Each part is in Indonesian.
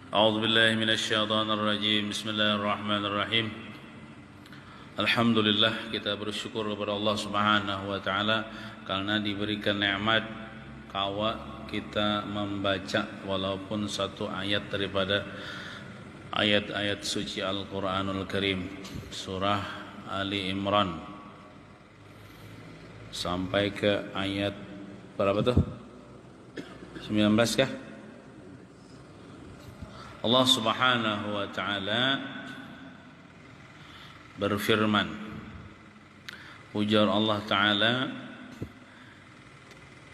A'udzu billahi minasyaitonir rajim. Bismillahirrahmanirrahim. Alhamdulillah, kita bersyukur kepada Allah Subhanahu wa taala karena diberikan nikmat kawa kita membaca walaupun satu ayat daripada ayat-ayat suci Al-Qur'anul Karim, surah Ali Imran sampai ke ayat berapa tuh? 19 kah? Allah Subhanahu wa taala berfirman, ujar Allah taala,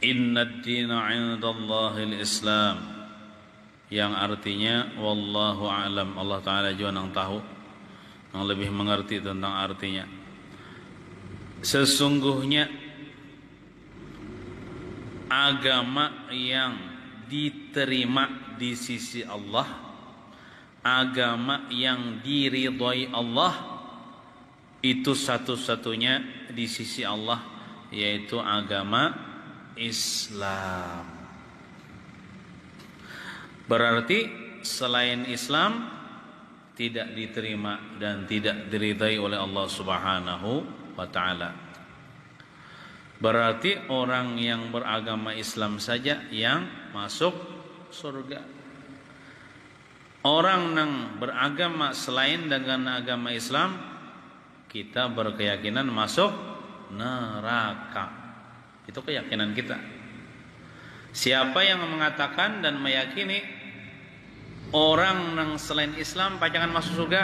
innad dina 'indallahil Islam, yang artinya wallahu a'lam. Allah taala juga yang tahu, yang lebih mengerti tentang artinya. Sesungguhnya agama yang diterima di sisi Allah, agama yang diridhai Allah, itu satu-satunya di sisi Allah, yaitu agama Islam. Berarti selain Islam tidak diterima dan tidak diridhai oleh Allah Subhanahu wa taala. Berarti orang yang beragama Islam saja yang masuk surga. Orang yang beragama selain dengan agama Islam, kita berkeyakinan masuk neraka. Itu keyakinan kita. Siapa yang mengatakan dan meyakini orang yang selain Islam pajangan masuk surga,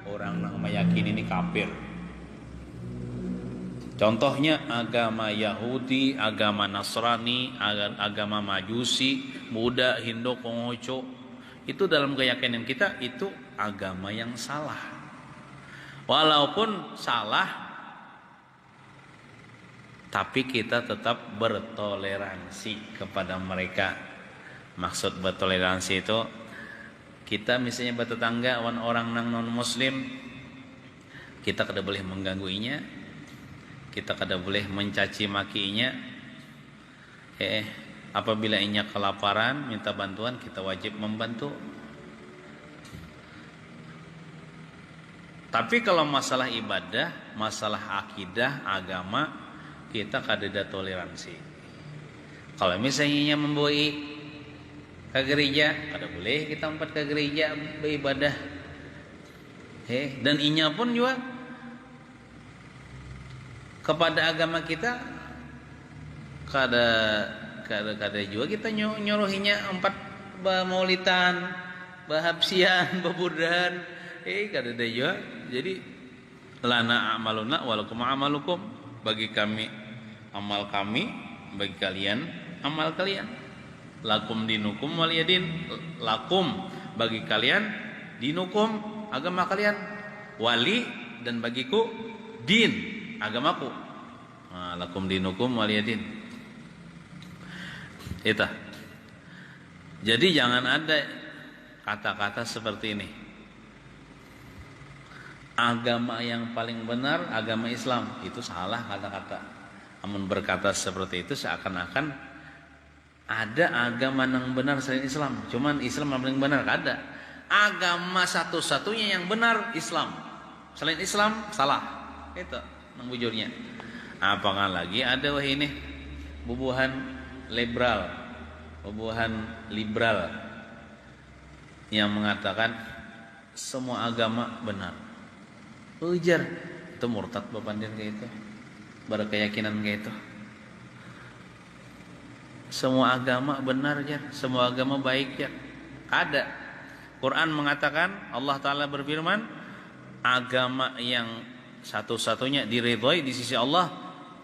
orang yang meyakini ini kafir. Contohnya agama Yahudi, agama Nasrani, agama Majusi, Buddha, Hindu, Konghucu. Itu dalam keyakinan kita itu agama yang salah. Walaupun salah, tapi kita tetap bertoleransi kepada mereka. Maksud bertoleransi itu, kita misalnya bertetangga orang non muslim, kita kada boleh menggangguinya, kita kada boleh mencaci makinya. Apabila inya kelaparan, minta bantuan, kita wajib membantu. Tapi kalau masalah ibadah, masalah akidah, agama, kita kada ada toleransi. Kalau misalnya inya memboi ke gereja, kada boleh kita empat ke gereja beribadah. Dan inya pun juga kepada agama kita kada juga kita nyuruhinya empat maulidan, bahabsian, babudan, kada ada juga. Jadi lana amaluna walakum amalukum, bagi kami amal kami, bagi kalian amal kalian. Lakum dinukum waliyadin, lakum bagi kalian, dinukum agama kalian, wali dan bagiku din agamaku. Lakum dinukum waliyadin. Itu. Jadi jangan ada kata-kata seperti ini. Agama yang paling benar agama Islam, itu salah kata-kata. Namun berkata seperti itu seakan-akan ada agama yang benar selain Islam. Cuman Islam yang paling benar, ada. Agama satu-satunya yang benar Islam. Selain Islam salah. Itu yang bujurnya. Apakah lagi ada ini bubuhan liberal yang mengatakan semua agama benar. Ujar itu murtad bapandin kayak itu, berkeyakinan kayak itu. Semua agama benar jar, semua agama baik jar. Ada. Quran mengatakan, Allah Ta'ala berfirman, agama yang satu-satunya diridhai di sisi Allah,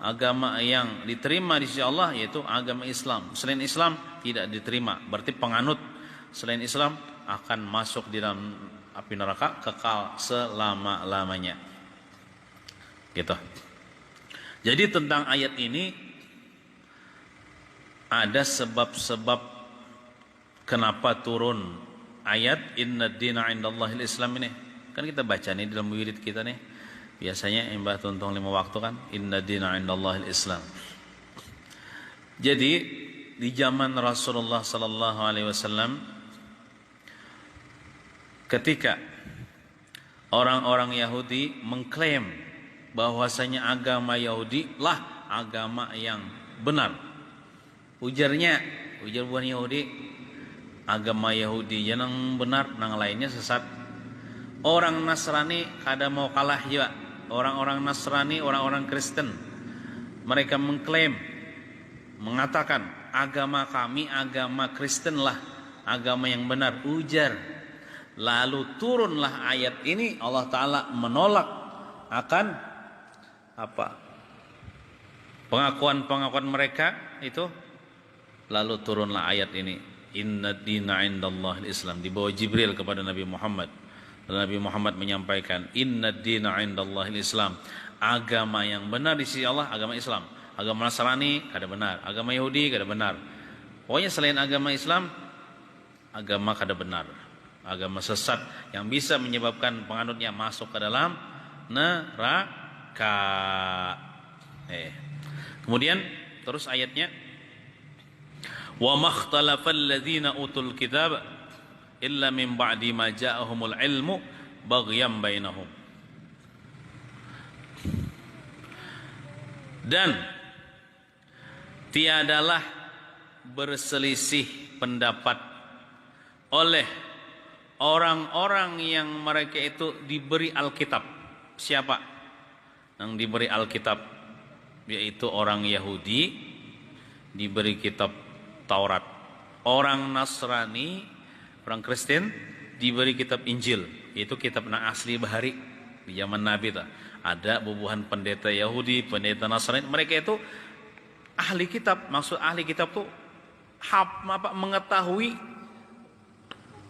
agama yang diterima di sisi Allah, yaitu agama Islam. Selain Islam tidak diterima. Berarti penganut selain Islam akan masuk di dalam api neraka kekal selama-lamanya. Gitu. Jadi tentang ayat ini ada sebab-sebab kenapa turun ayat innad dina 'indallahil Islam ini. Kan kita baca nih dalam wirid kita nih. Biasanya Mbah tuntung 5 waktu kan, inna dina 'indallahil Islam. Jadi di zaman Rasulullah sallallahu alaihi wasallam ketika orang-orang Yahudi mengklaim bahwasanya agama Yahudi lah agama yang benar. Ujar bukan Yahudi, agama Yahudi yang benar, nang lainnya sesat. Orang Nasrani kada mau kalah juga. Orang-orang Nasrani, orang-orang Kristen, mereka mengklaim, mengatakan agama kami agama Kristen lah agama yang benar. Ujar, lalu turunlah ayat ini, Allah Ta'ala menolak akan pengakuan mereka itu. Lalu turunlah ayat ini, inna dina indallahil Islam, dibawa Jibril kepada Nabi Muhammad. Dan Nabi Muhammad menyampaikan, inna dina indallahil Islam, agama yang benar di sisi Allah agama Islam. Agama Nasrani kada benar, agama Yahudi kada benar. Pokoknya selain agama Islam, agama kada benar, agama sesat yang bisa menyebabkan penganutnya masuk ke dalam neraka. Kemudian terus ayatnya, wa makhtalafal ladzina utul kitab illa min ba'di ma ja'ahumul ilmu baghyan bainahum. Dan tiadalah berselisih pendapat oleh orang-orang yang mereka itu diberi Alkitab. Siapa yang diberi Alkitab? Yaitu orang Yahudi diberi kitab Taurat, orang Nasrani, orang Kristen diberi kitab Injil, yaitu kitab asli bahari di zaman Nabi. Ada bubuhan pendeta Yahudi, pendeta Nasrani, mereka itu ahli kitab. Maksud ahli kitab tuh mengetahui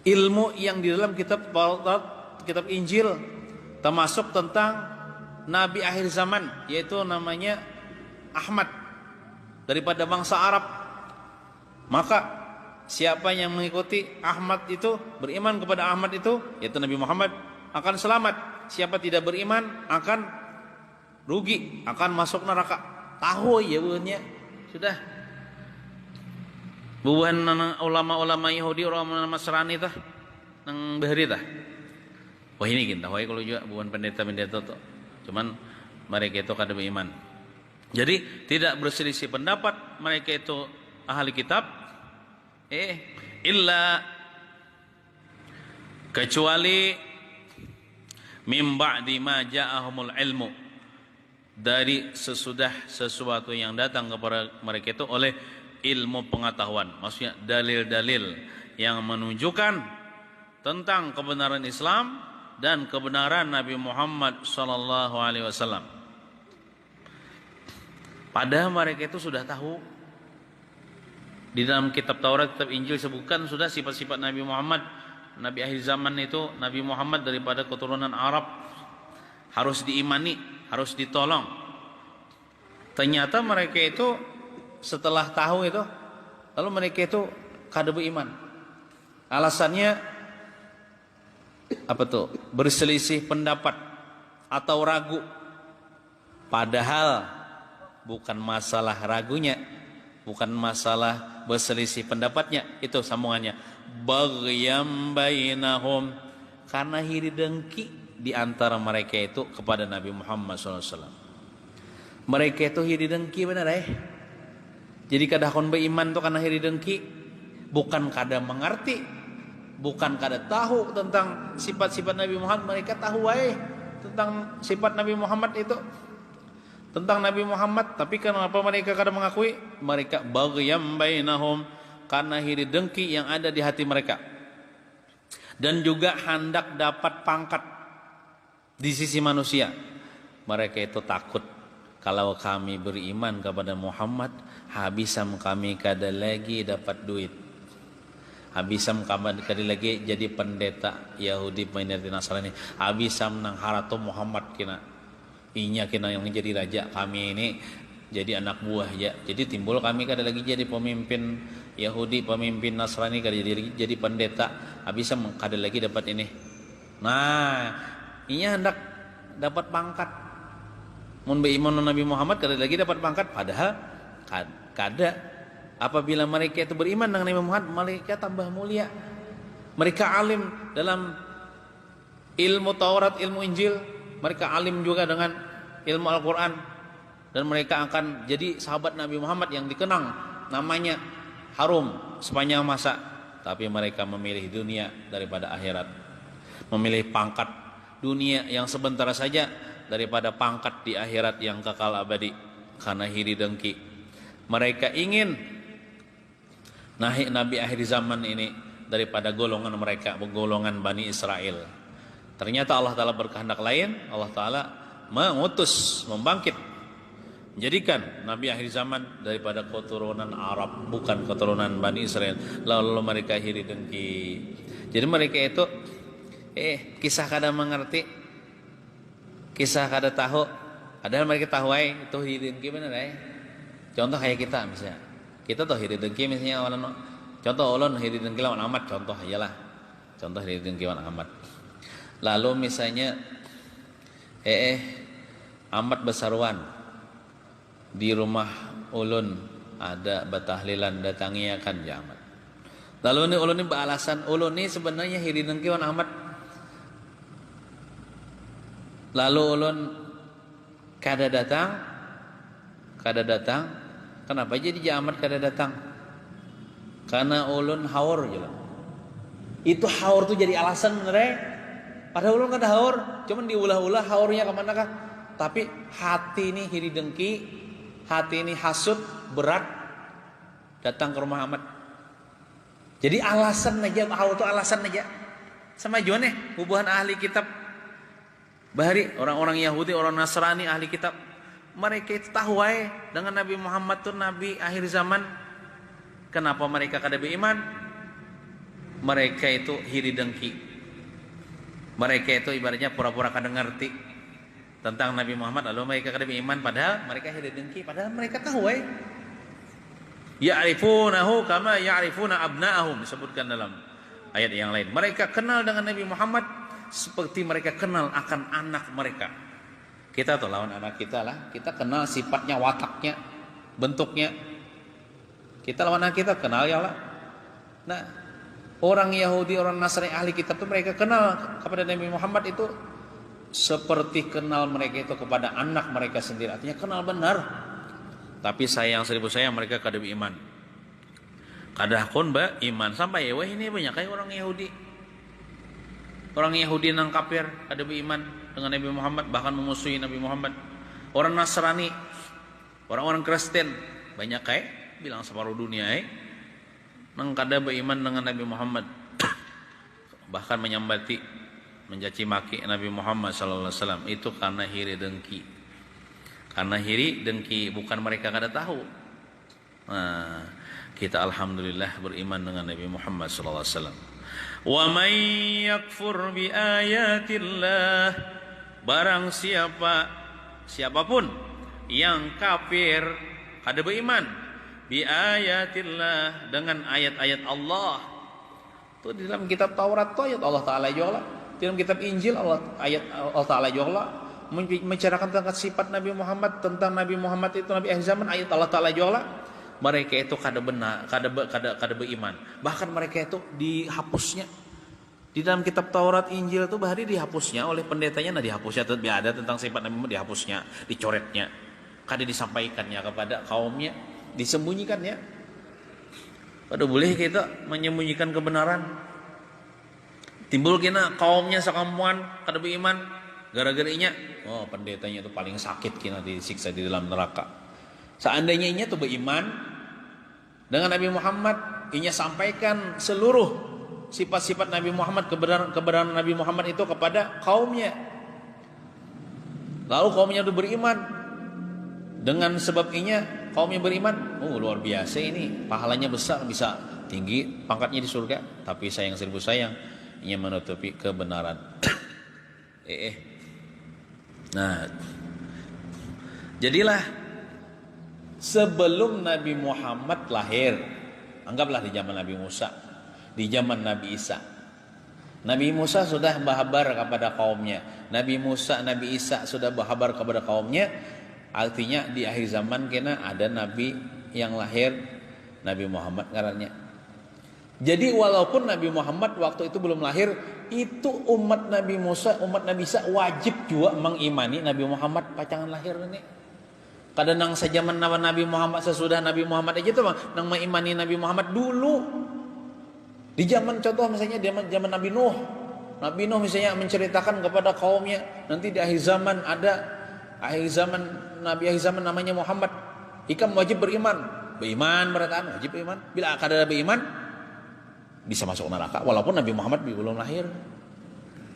ilmu yang di dalam kitab Taurat, kitab Injil, termasuk tentang Nabi akhir zaman, yaitu namanya Ahmad, daripada bangsa Arab. Maka siapa yang mengikuti Ahmad itu, beriman kepada Ahmad itu, yaitu Nabi Muhammad, akan selamat. Siapa tidak beriman akan rugi, akan masuk neraka. Tahu ya buahnya sudah. Bubuhan ulama-ulama Yahudi, ulama Nasrani tah nang bahari tah. Wah ini kita, wah kalau juga bubuhan pendeta-pendeta tuh. Cuman mereka itu kada beriman. Jadi tidak berselisih pendapat mereka itu ahli kitab, illa kecuali mim ba'di ma ja'ahumul ilmu, dari sesudah sesuatu yang datang kepada mereka itu oleh ilmu pengetahuan. Maksudnya dalil-dalil yang menunjukkan tentang kebenaran Islam dan kebenaran Nabi Muhammad sallallahu alaihi wasallam. Padahal mereka itu sudah tahu di dalam kitab Taurat, kitab Injil sebutkan sudah sifat-sifat Nabi Muhammad. Nabi akhir zaman itu Nabi Muhammad daripada keturunan Arab, harus diimani, harus ditolong. Ternyata mereka itu setelah tahu itu, lalu mereka itu kada beriman. Alasannya apa tuh? Berselisih pendapat atau ragu. Padahal bukan masalah ragunya, bukan masalah berselisih pendapatnya, itu sambungannya. Baghyam bainahum, karena iri dengki di antara mereka itu kepada Nabi Muhammad SAW. Mereka itu iri dengki benar Jadi kada kon beriman tuh karena iri dengki, bukan kada mengerti, bukan kada tahu tentang sifat-sifat Nabi Muhammad. Mereka tahu tentang sifat Nabi Muhammad itu, tentang Nabi Muhammad, tapi kenapa mereka kada mengakui? Mereka baghyam bainahum, karena iri dengki yang ada di hati mereka, dan juga hendak dapat pangkat di sisi manusia. Mereka itu takut, kalau kami beriman kepada Muhammad, habisam kami kada lagi dapat duit, habisam kami kada lagi jadi pendeta Yahudi, pendeta Nasrani, habisam nang haratu Muhammad kina yang menjadi raja, kami ini jadi anak buah ya. Jadi timbul kami kada lagi jadi pemimpin Yahudi, pemimpin Nasrani, kada jadi pendeta, habis kada lagi dapat ini. Nah, ini hendak dapat pangkat. Mun beriman Nabi Muhammad kada lagi dapat pangkat, padahal kada. Apabila mereka itu beriman dengan Nabi Muhammad, mereka tambah mulia. Mereka alim dalam ilmu Taurat, ilmu Injil, mereka alim juga dengan ilmu Al-Quran, dan mereka akan jadi sahabat Nabi Muhammad yang dikenang namanya harum sepanjang masa. Tapi mereka memilih dunia daripada akhirat, memilih pangkat dunia yang sebentar saja daripada pangkat di akhirat yang kekal abadi. Karena iri dengki, mereka ingin Nabi akhir zaman ini daripada golongan mereka, golongan Bani Israel. Ternyata Allah Ta'ala berkehendak lain. Allah Ta'ala mengutus, membangkit, menjadikan Nabi akhir zaman daripada keturunan Arab, bukan keturunan Bani Israel. Lalu mereka iri dengki. Jadi mereka itu kisah kada mengerti, kisah kada tahu. Padahal mereka tahu itu iri dengki benar Contoh kayak kita misalnya. Kita tuh iri dengki misalnya contoh ulun iri dengki lawan amat, contoh ajalah. Contoh iri dengki lawan amat. Lalu misalnya amat besaruan di rumah ulun ada batahlilan datangi akan jamat. Lalu ini ulun ini beralasan ulun ini sebenarnya iri dengki lawan amat. Lalu ulun kada datang. Kenapa jadi jamat kada datang? Karena ulun haur je. Itu haur tuh jadi alasan bener. Padahal ulun kada haur, cuman diulah-ulah haurnya kemana kah? Tapi hati ini iri dengki, hati ini hasud, berat datang ke rumah Ahmad. Jadi alasan aja, haur tuh alasan aja. Sama juga nih hubungan ahli kitab. Bahari orang-orang Yahudi, orang Nasrani ahli kitab. Mereka itu tahu dengan Nabi Muhammad tuh Nabi akhir zaman. Kenapa mereka kada beriman? Mereka itu iri dengki. Mereka itu ibaratnya pura-pura kada ngerti tentang Nabi Muhammad, lalu mereka kada beriman, padahal mereka iri dengki, padahal mereka tahu ya'rifunahu kama ya'rifuna abna'ahum, disebutkan dalam ayat yang lain. Mereka kenal dengan Nabi Muhammad seperti mereka kenal akan anak mereka. Kita tuh lawan anak kita lah, kita kenal sifatnya, wataknya, bentuknya. Kita lawan anak kita kenal ya lah. Nah, orang Yahudi, orang Nasrani ahli kitab itu mereka kenal kepada Nabi Muhammad itu seperti kenal mereka itu kepada anak mereka sendiri. Artinya kenal benar. Tapi sayang seribu sayang mereka kada beriman. Kada kon ba iman sampai ini banyak kayak orang Yahudi. Orang Yahudi nang kafir kada beriman dengan Nabi Muhammad, bahkan memusuhi Nabi Muhammad. Orang Nasrani, orang-orang Kristen banyak kayak bilang separuh dunia nang kada beriman dengan Nabi Muhammad, bahkan menyambati, mencaci maki Nabi Muhammad sallallahu alaihi wasallam. Itu karena iri dengki. Karena iri dengki, bukan mereka kada tahu. Nah, kita alhamdulillah beriman dengan Nabi Muhammad sallallahu alaihi wasallam. Wa may yakfur bi ayatillah, barang siapapun yang kafir kada beriman bi ayatillah, dengan ayat-ayat Allah. Itu di dalam kitab Taurat itu ayat Allah Ta'ala juga. Di dalam kitab Injil ayat Allah Ta'ala juga membicarakan tentang sifat Nabi Muhammad, tentang Nabi Muhammad itu Nabi akhir zaman, ayat Allah Ta'ala juga. Mereka itu kada benar, kada beriman. Bahkan mereka itu dihapusnya. Di dalam kitab Taurat Injil itu bahari dihapusnya oleh pendetanya, dihapusnya, ada tentang sifat Nabi Muhammad dihapusnya, dicoretnya. Kada disampaikannya kepada kaumnya, disembunyikannya. Pada boleh kita menyembunyikan kebenaran. Timbul kena kaumnya sakampuan kada beriman, gara-garanya pendetanya itu paling sakit kena disiksa di dalam neraka. Seandainya inya tuh beriman dengan Nabi Muhammad, inya sampaikan seluruh sifat-sifat Nabi Muhammad, kebenaran Nabi Muhammad itu kepada kaumnya. Lalu kaumnya itu beriman. Dengan sebab inya kaumnya beriman, luar biasa ini, pahalanya besar, bisa tinggi pangkatnya di surga. Tapi sayang seribu sayang, inya menutupi kebenaran. Nah, jadilah sebelum Nabi Muhammad lahir, anggaplah di zaman Nabi Musa, di zaman Nabi Isa, Nabi Musa sudah berhabar kepada kaumnya. Nabi Musa, Nabi Isa sudah berhabar kepada kaumnya. Artinya di akhir zaman kena ada Nabi yang lahir, Nabi Muhammad ngarannya. Jadi walaupun Nabi Muhammad waktu itu belum lahir, itu umat Nabi Musa, umat Nabi Isa wajib juga mengimani Nabi Muhammad pacangan lahir ini. Kadang nang sejaman Nabi Muhammad, sesudah Nabi Muhammad aja tuh nang mengimani Nabi Muhammad dulu. Di zaman contoh misalnya zaman Nabi Nuh. Nabi Nuh misalnya menceritakan kepada kaumnya, nanti di akhir zaman ada Nabi akhir zaman namanya Muhammad. Ikam wajib beriman. Beriman berarti wajib beriman. Bila kada beriman bisa masuk neraka walaupun Nabi Muhammad belum lahir.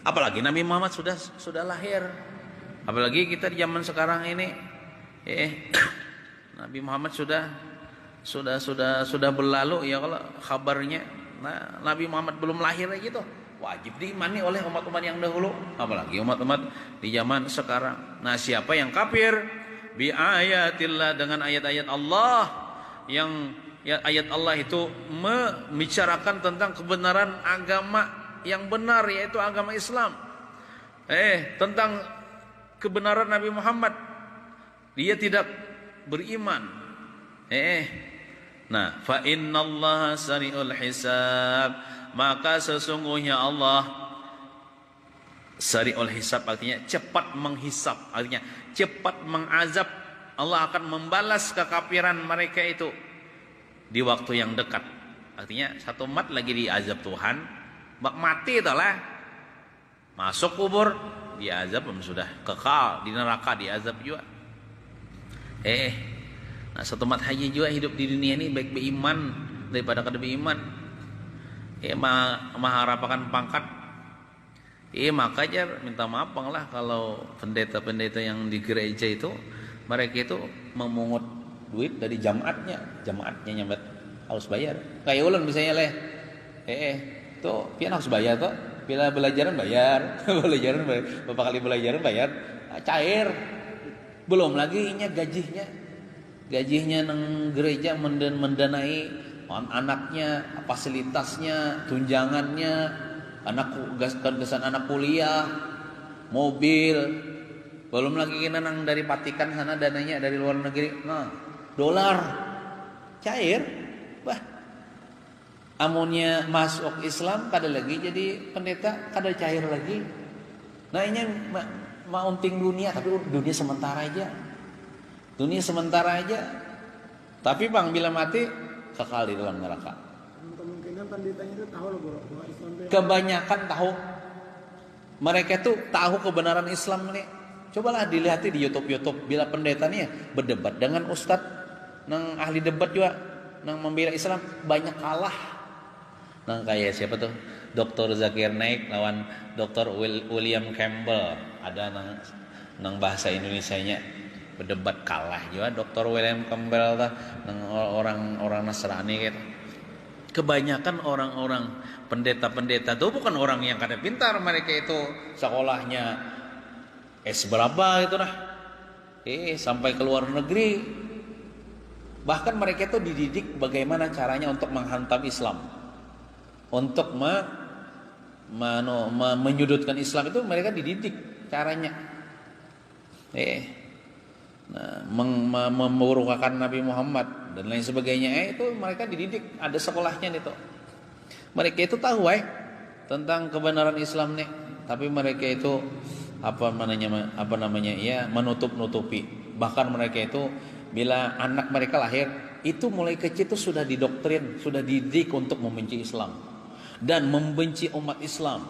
Apalagi Nabi Muhammad sudah lahir. Apalagi kita di zaman sekarang ini Nabi Muhammad sudah berlalu ya kalau kabarnya. Nah, Nabi Muhammad belum lahir gitu. Wajib diimani oleh umat-umat yang dahulu, apalagi umat-umat di zaman sekarang. Nah, siapa yang kafir bi ayatillah dengan ayat-ayat Allah yang ya, ayat Allah itu membicarakan tentang kebenaran agama yang benar, yaitu agama Islam. Tentang kebenaran Nabi Muhammad, dia tidak beriman. Nah, fa innallaha sari'ul hisab, maka sesungguhnya Allah sari'ul hisab artinya cepat menghisab, artinya cepat mengazab. Allah akan membalas kekafiran mereka itu di waktu yang dekat. Artinya satu umat lagi diazab Tuhan, bak mati itulah, masuk kubur diazab, sudah kekal di neraka diazab juga. Nah, satu umat haji juga hidup di dunia ini baik beriman daripada kada beriman. Mengharapkan pangkat. Maka aja minta maaf lah kalau pendeta-pendeta yang di gereja itu mereka itu memungut duit dari jamaatnya nyambat harus bayar. Kayak ulun misalnya tuh pian harus bayar tuh. Bila belajaran bayar, beberapa kali belajaran bayar, cair. Belum lagi nya gajinya nang gereja mendanai anaknya, fasilitasnya, tunjangannya, kesan anak kuliah, mobil. Belum lagi kita nang dari Vatikan sana dananya dari luar negeri. Nah, dolar cair. Bah, amunnya masuk Islam kada lagi jadi pendeta, kada cair lagi. Nah, ini mau unting dunia, tapi dunia sementara aja. Dunia sementara aja. Tapi bang bila mati kekal di dalam neraka. Kemungkinan pendetanya itu tahu loh bahwa Islam itu kebanyakan tahu. Mereka tuh tahu kebenaran Islam nih. Cobalah dilihat di YouTube. Bila pendeta nih berdebat dengan ustadz nang ahli debat juga nang membela Islam banyak kalah. Nang kayak siapa tuh? Dr. Zakir Naik lawan Dr. William Campbell. Ada nang bahasa Indonesianya berdebat kalah juga Dr. William Campbell lah nang orang Nasrani gitu. Kebanyakan orang-orang pendeta-pendeta itu bukan orang yang kada pintar, mereka itu sekolahnya berapa gitu nah. Sampai ke luar negeri. Bahkan mereka itu dididik bagaimana caranya untuk menghantam Islam. Untuk menyudutkan Islam itu mereka dididik caranya. Memurkakan Nabi Muhammad dan lain sebagainya itu mereka dididik, ada sekolahnya itu. Mereka itu tahu tentang kebenaran Islam nih, tapi mereka itu menutup-nutupi. Bahkan mereka itu bila anak mereka lahir itu mulai kecil itu sudah didoktrin, sudah dididik untuk membenci Islam dan membenci umat Islam.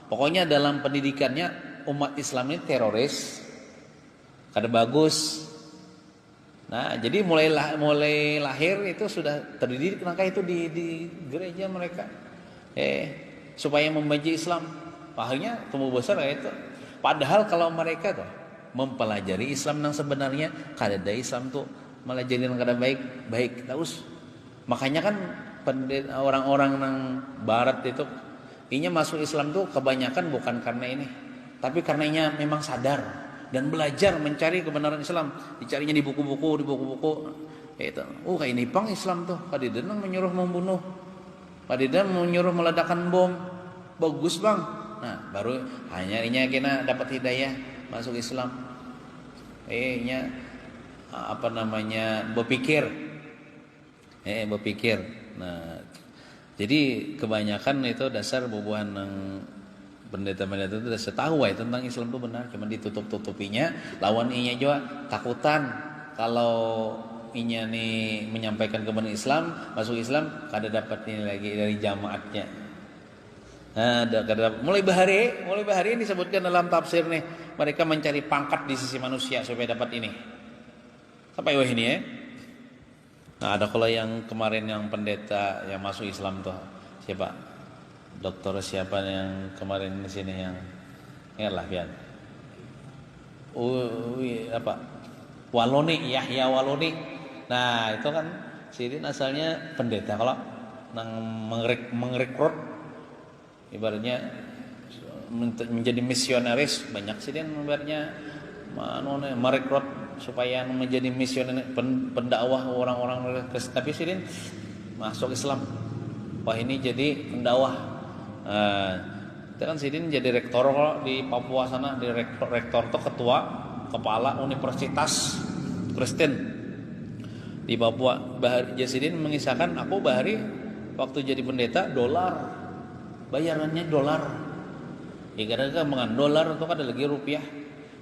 Pokoknya dalam pendidikannya umat Islam ini teroris, kada bagus. Nah, jadi mulai lahir itu sudah terdidik maka itu di gereja mereka. Supaya membenci Islam. Akhirnya tumbuh besar kayak itu. Padahal kalau mereka tuh mempelajari Islam yang sebenarnya, kada ada Islam tuh malah jadi yang kada baik terus. Makanya kan orang-orang yang barat itu inya masuk Islam tuh kebanyakan bukan karena ini, tapi karenanya memang sadar dan belajar mencari kebenaran Islam, dicarinya di buku-buku itu. Kayak ini pang Islam tuh, kadang menyuruh membunuh, kadang menyuruh meledakkan bom. Bagus bang. Nah, baru hanya inya kena dapat hidayah masuk Islam. Berpikir. Berpikir. Nah, Jadi kebanyakan itu dasar bubuhan yang pendeta-pendeta itu dasar tahu ya tentang Islam itu benar, cuma ditutup-tutupinya. Lawan inya juga takutan kalau inya nih menyampaikan kebenaran Islam, masuk Islam kada dapat ini lagi dari jamaatnya. Nah, mulai bahari ini disebutkan dalam tafsir nih, mereka mencari pangkat di sisi manusia supaya dapat ini. Sampai wah ini ya. Nah, ada kalau yang kemarin yang pendeta yang masuk Islam tuh siapa? Dokter siapa yang kemarin di sini yang ingatlah pian. Apa? Waloni, Yahya Waloni. Nah, itu kan Sidin asalnya pendeta kalau nang mengrekrut ibaratnya menjadi misionaris banyak Sidin ibaratnya merekrut supaya menjadi misioner pendakwah orang-orang Kristen, tapi Sidin masuk Islam. Wah ini jadi pendakwah. Itu kan Sidin jadi rektor kalau di Papua sana, di rektor tuh ketua kepala universitas Kristen di Papua. Sidin mengisahkan aku bahari waktu jadi pendeta dolar, bayarannya dolar. Ya kadang-kadang mengan dolar itu kan ada lagi rupiah.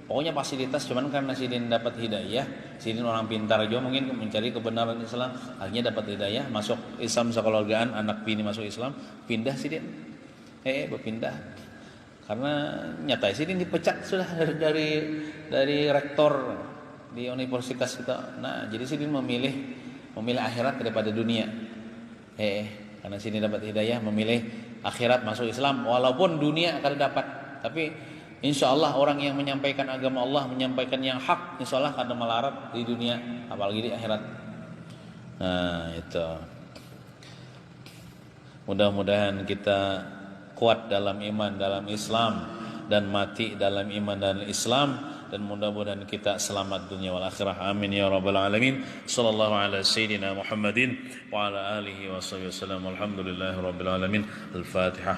Pokoknya fasilitas, cuman karena Sidin dapat hidayah, Sidin orang pintar juga mungkin mencari kebenaran Islam, akhirnya dapat hidayah, masuk Islam sekeluargaan, anak bini masuk Islam, pindah Sidin. Berpindah. Karena nyata Sidin dipecat sudah dari rektor di universitas kita. Nah, jadi Sidin memilih akhirat daripada dunia. Karena Sidin dapat hidayah, memilih akhirat masuk Islam, walaupun dunia akan dapat, tapi insya Allah orang yang menyampaikan agama Allah, menyampaikan yang hak, insya Allah kada melarat di dunia, apalagi di akhirat. Nah itu. Mudah-mudahan kita kuat dalam iman, dalam Islam, dan mati dalam iman dan Islam, dan mudah-mudahan kita selamat dunia wal akhirah. Amin ya rabbal alamin. Sallallahu ala sayyidina Muhammadin wa ala alihi wa sahbihi wasallam. Alhamdulillahi rabbil alamin. Al-Fatihah.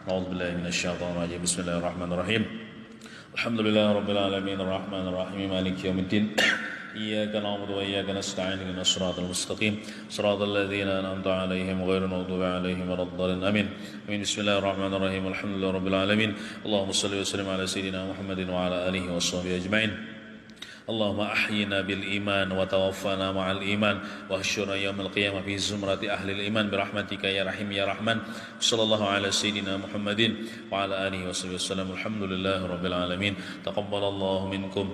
A'udzu billahi minasyaitonir rajim. Bismillahirrahmanirrahim. Alhamdulillahi rabbil alamin. Arrahmanir rahim. Maliki yaumiddin. Iyyaka na'budu wa iyyaka nasta'in. Ihdinas siratal mustaqim. Siratal ladzina an'amta 'alaihim ghairil maghdubi 'alaihim waladdallin. Amin. Amin. Bismillahirrahmanirrahim. Alhamdulillahi rabbil alamin. Allahumma shalli wa sallim ala sayyidina Muhammadin wa ala alihi washabbihi ajma'in. Allahumma ahyina bil iman wa tawaffana ma'al iman wa ahsyurna yaumal qiyamah fi zumrati ahli iman bi rahmatika ya rahim ya rahman. Sallallahu ala sayyidina Muhammadin wa ala alihi washabbihi wasallam. Alhamdulillahi rabbil alamin. Taqabbalallahu minkum